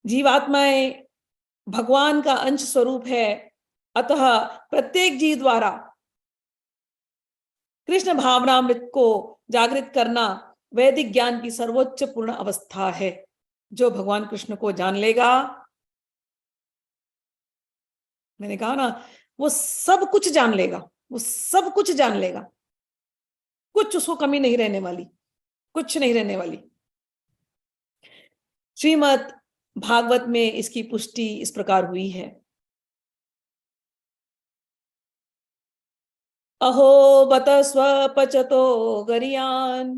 जीवात्माएं भगवान का अंश स्वरूप है, अतः प्रत्येक जीव द्वारा कृष्ण भावनामृत को जागृत करना वैदिक ज्ञान की सर्वोच्च पूर्ण अवस्था है। जो भगवान कृष्ण को जान लेगा, मैंने कहा ना, वो सब कुछ जान लेगा, वो सब कुछ जान लेगा, कुछ उसको कमी नहीं रहने वाली, कुछ नहीं रहने वाली। श्रीमद् भागवत में इसकी पुष्टि इस प्रकार हुई है। अहो बत स्वपचतो गरियान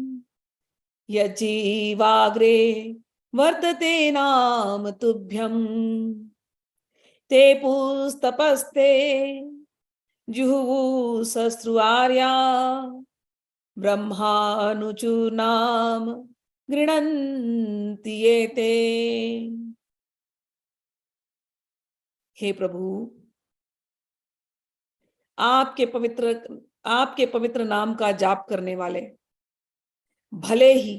यजीवाग्रे वर्तते नाम तुभ्यम ते पुस्तपस्ते जुहुवु सस्रुआर्या ब्रह्मानुचूनाम गृणन्ति ये ते। हे प्रभु, आपके पवित्र नाम का जाप करने वाले भले ही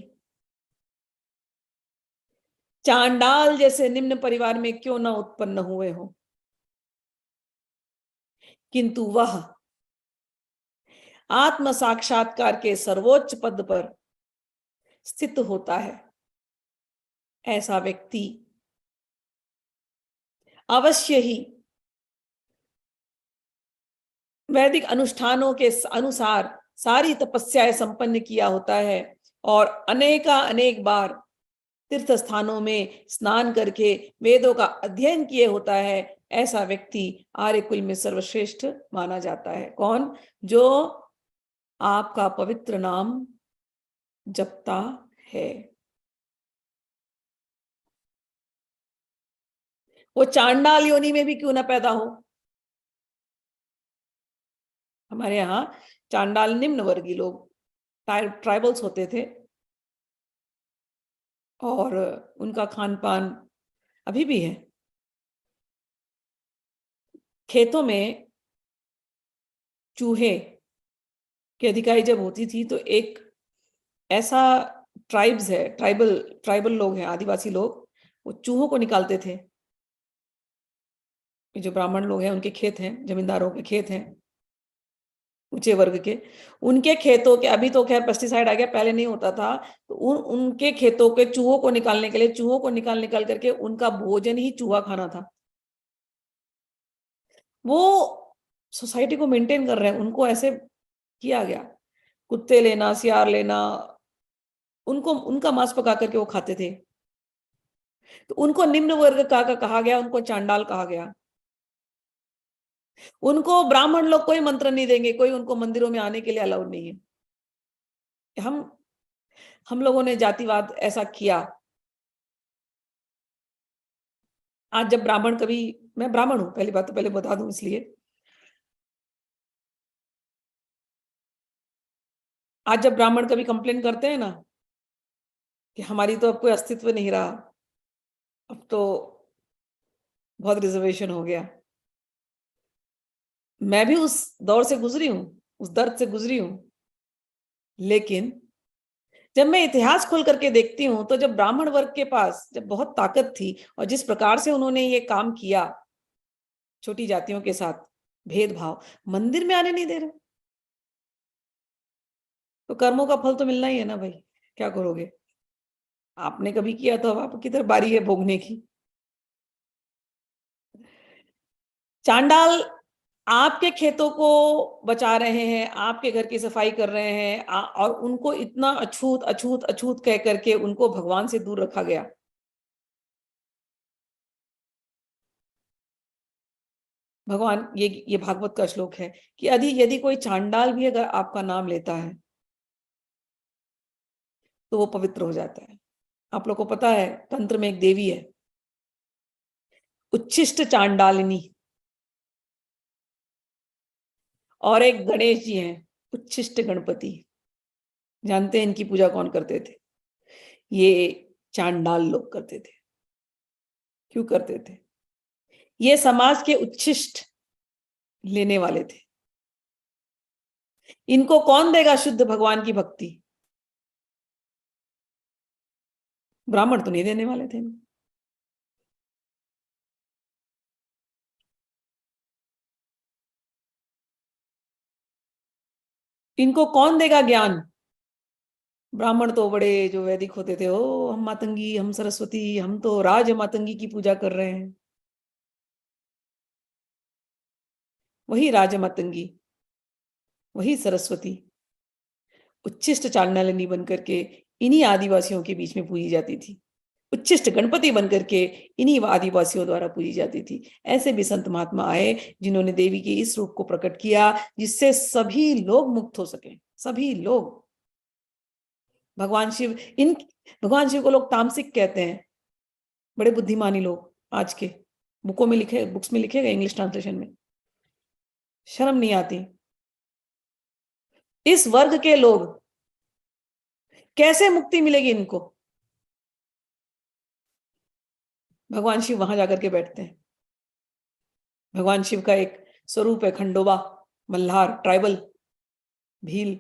चांडाल जैसे निम्न परिवार में क्यों न उत्पन्न हुए हो, किंतु वह आत्म साक्षात्कार के सर्वोच्च पद पर स्थित होता है। ऐसा व्यक्ति अवश्य ही वैदिक अनुष्ठानों के अनुसार सारी तपस्याएं संपन्न किया होता है और अनेक बार तीर्थ स्थानों में स्नान करके वेदों का अध्ययन किए होता है। ऐसा व्यक्ति आर्य कुल में सर्वश्रेष्ठ माना जाता है। कौन? जो आपका पवित्र नाम जपता है। वो चांडाल योनि में भी क्यों ना पैदा हो। हमारे यहाँ चांडाल निम्न वर्गीय लोग, ट्राइबल्स होते थे, और उनका खान पान अभी भी है। खेतों में चूहे की अधिकारी जब होती थी तो एक ऐसा ट्राइब्स है, ट्राइबल लोग हैं, आदिवासी लोग, वो चूहों को निकालते थे। जो ब्राह्मण लोग हैं उनके खेत हैं, जमींदारों के खेत हैं ऊंचे वर्ग के, उनके खेतों के, अभी तो खैर पेस्टिसाइड आ गया, पहले नहीं होता था, तो उनके खेतों के चूहों को निकालने के लिए चूहों को निकाल करके उनका भोजन ही चूहा खाना था। वो सोसाइटी को मेंटेन कर रहे हैं, उनको ऐसे किया गया। कुत्ते लेना, सियार लेना, उनको उनका मांस पका करके वो खाते थे। तो उनको निम्न वर्ग का कहा गया, उनको चांडाल कहा गया। उनको ब्राह्मण लोग कोई मंत्र नहीं देंगे, कोई उनको मंदिरों में आने के लिए अलाउड नहीं है। हम लोगों ने जातिवाद ऐसा किया। आज जब ब्राह्मण कभी, मैं ब्राह्मण हूं, पहली बात तो पहले बता दूं, इसलिए आज जब ब्राह्मण कभी कंप्लेन करते हैं ना कि हमारी तो अब कोई अस्तित्व नहीं रहा, अब तो बहुत रिजर्वेशन हो गया, मैं भी उस दौर से गुजरी हूं, उस दर्द से गुजरी हूं। लेकिन जब मैं इतिहास खोल करके देखती हूं तो जब ब्राह्मण वर्ग के पास जब बहुत ताकत थी और जिस प्रकार से उन्होंने ये काम किया छोटी जातियों के साथ, भेदभाव, मंदिर में आने नहीं दे रहे, तो कर्मों का फल तो मिलना ही है ना भाई, क्या करोगे। आपने कभी किया तो अब आपकी तरफ बारी है भोगने की। चांडाल आपके खेतों को बचा रहे हैं, आपके घर की सफाई कर रहे हैं, और उनको इतना अछूत अछूत अछूत कह करके उनको भगवान से दूर रखा गया। भगवान, ये भागवत का श्लोक है कि यदि यदि कोई चांडाल भी अगर आपका नाम लेता है तो वो पवित्र हो जाता है। आप लोग को पता है तंत्र में एक देवी है, उच्छिष्ट चांडालिनी, और एक गणेश जी हैं, उच्छिष्ट गणपति। जानते हैं इनकी पूजा कौन करते थे? ये चांडाल लोग करते थे। क्यों करते थे? ये समाज के उच्छिष्ट लेने वाले थे। इनको कौन देगा शुद्ध भगवान की भक्ति? ब्राह्मण तो नहीं देने वाले थे इनको। इनको कौन देगा ज्ञान? ब्राह्मण तो बड़े जो वैदिक होते थे, ओ हम मातंगी, हम सरस्वती, हम तो राज मातंगी की पूजा कर रहे हैं। वही राज मातंगी, वही सरस्वती उच्छिष्ट चांडालिनी बन करके इन्हीं आदिवासियों के बीच में पूजी जाती थी। उच्छिष्ट गणपति बन करके इन्हीं आदिवासियों द्वारा पूजी जाती थी। ऐसे भी संत महात्मा आए जिन्होंने देवी के इस रूप को प्रकट किया जिससे सभी लोग मुक्त हो सके, सभी लोग। भगवान शिव इन भगवान शिव को लोग तामसिक कहते हैं, बड़े बुद्धिमानी लोग आज के बुकों में लिखे, बुक्स में लिखे गए इंग्लिश ट्रांसलेशन में। शर्म नहीं आती? इस वर्ग के लोग, कैसे मुक्ति मिलेगी इनको? भगवान शिव वहां जाकर के बैठते हैं। भगवान शिव का एक स्वरूप है खंडोबा, मल्हार, ट्राइबल, भील।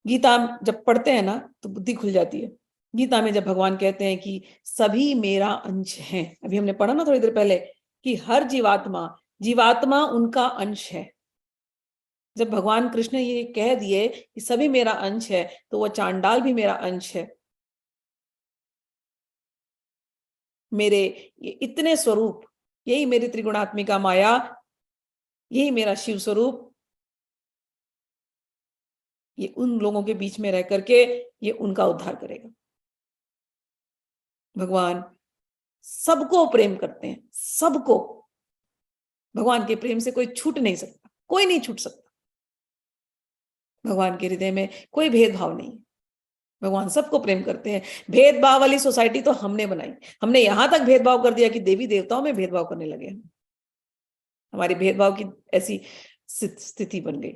गीता जब पढ़ते हैं ना तो बुद्धि खुल जाती है। गीता में जब भगवान कहते हैं कि सभी मेरा अंश है, अभी हमने पढ़ा ना थोड़ी देर पहले कि हर जीवात्मा, जीवात्मा उनका अंश है। जब भगवान कृष्ण ये कह दिए कि सभी मेरा अंश है, तो वो चांडाल भी मेरा अंश है। मेरे ये इतने स्वरूप, यही मेरी त्रिगुणात्मिका माया, यही मेरा शिव स्वरूप, ये उन लोगों के बीच में रह करके ये उनका उद्धार करेगा। भगवान सबको प्रेम करते हैं, सबको। भगवान के प्रेम से कोई छूट नहीं सकता, कोई नहीं छूट सकता। भगवान के हृदय में कोई भेदभाव नहीं है। भगवान सबको प्रेम करते हैं। भेदभाव वाली सोसाइटी तो हमने बनाई। हमने यहां तक भेदभाव कर दिया कि देवी देवताओं में भेदभाव करने लगे हम। हमारी भेदभाव की ऐसी स्थिति बन गई।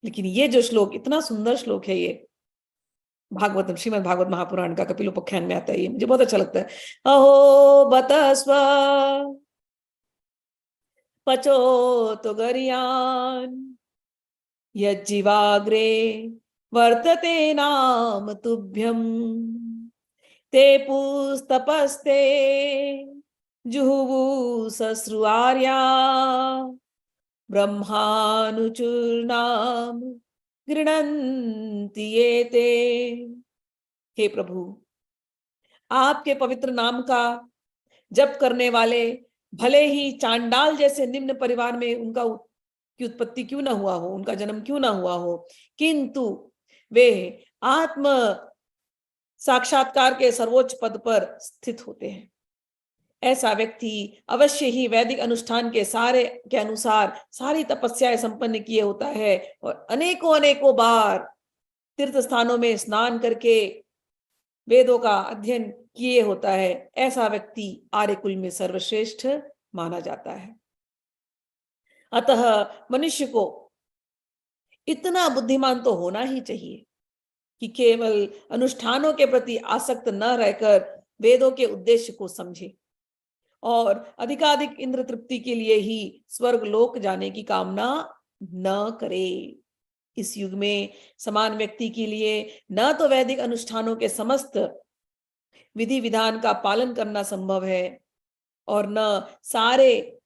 लेकिन ये जो श्लोक, इतना सुंदर श्लोक है ये, भागवतम, श्रीमद् भागवत महापुराण का कपिलोपाख्यान में आता है, ये मुझे बहुत अच्छा लगता है। अहो बत स्व पचो तो गरियान यज्जीवाग्रे वर्तते नाम तुभ्यम ते पुस्तपस्ते जुहुवु सस्रुआर्या ब्रह्मानुचूर्णाम गृणन्ति ये ते। हे प्रभु, आपके पवित्र नाम का जप करने वाले, भले ही चांडाल जैसे निम्न परिवार में उनका की उत्पत्ति क्यों ना हुआ हो, उनका जन्म क्यों ना हुआ हो, किंतु वे आत्म साक्षात्कार के सर्वोच्च पद पर स्थित होते हैं। ऐसा व्यक्ति अवश्य ही वैदिक अनुष्ठान के सारे के अनुसार सारी तपस्याएं संपन्न किए होता है और अनेकों अनेकों बार तीर्थ स्थानों में स्नान करके वेदों का अध्ययन किए होता है। ऐसा व्यक्ति आर्य कुल में सर्वश्रेष्ठ माना जाता है। अतः मनुष्य को इतना बुद्धिमान तो होना ही चाहिए कि केवल अनुष्ठानों के प्रति आसक्त न रहकर वेदों के उद्देश्य को समझे और अधिकाधिक इंद्र तृप्ति के लिए ही स्वर्ग लोक जाने की कामना न करे। इस युग में समान व्यक्ति के लिए न तो वैदिक अनुष्ठानों के समस्त विधि विधान का पालन करना संभव है और न सारे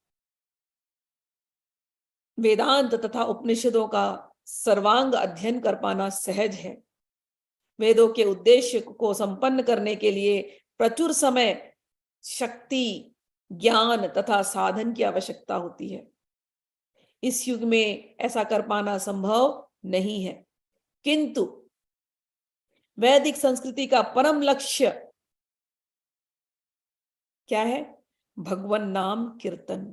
वेदांत तथा उपनिषदों का सर्वांग अध्ययन कर पाना सहज है। वेदों के उद्देश्य को संपन्न करने के लिए प्रचुर समय, शक्ति, ज्ञान तथा साधन की आवश्यकता होती है। इस युग में ऐसा कर पाना संभव नहीं है। किंतु वैदिक संस्कृति का परम लक्ष्य क्या है? भगवन नाम कीर्तन।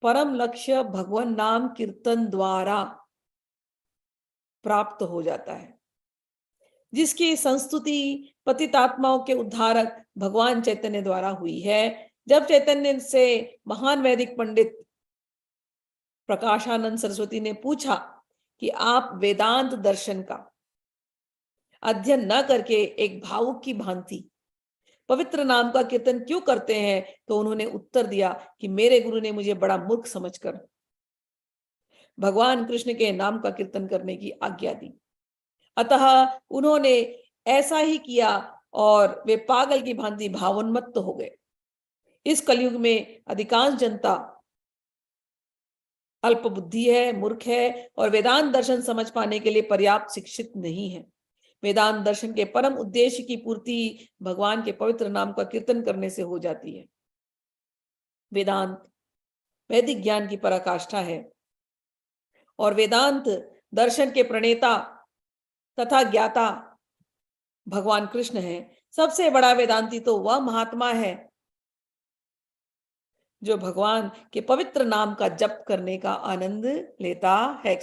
परम लक्ष्य भगवन नाम कीर्तन द्वारा प्राप्त हो जाता है, जिसकी संस्तुति पतित आत्माओं के उद्धारक भगवान चैतन्य द्वारा हुई है। जब चैतन्य से महान वैदिक पंडित प्रकाशानंद सरस्वती ने पूछा कि आप वेदांत दर्शन का अध्ययन न करके एक भावुक की भांति पवित्र नाम का कीर्तन क्यों करते हैं, तो उन्होंने उत्तर दिया कि मेरे गुरु ने मुझे बड़ा मूर्ख समझकर भगवान कृष्ण के नाम का कीर्तन करने की आज्ञा दी। अतः उन्होंने ऐसा ही किया और वे पागल की भांति भावोन्मत्त हो गए। इस कलयुग में अधिकांश जनता अल्प बुद्धि है, मूर्ख है और वेदांत दर्शन समझ पाने के लिए पर्याप्त शिक्षित नहीं है। वेदांत दर्शन के परम उद्देश्य की पूर्ति भगवान के पवित्र नाम का कीर्तन करने से हो जाती है। वेदांत वैदिक ज्ञान की पराकाष्ठा है और वेदांत दर्शन के प्रणेता तथा ज्ञाता भगवान कृष्ण है। सबसे बड़ा वेदांती तो वह महात्मा है जो भगवान के पवित्र नाम का जप करने का आनंद लेता है।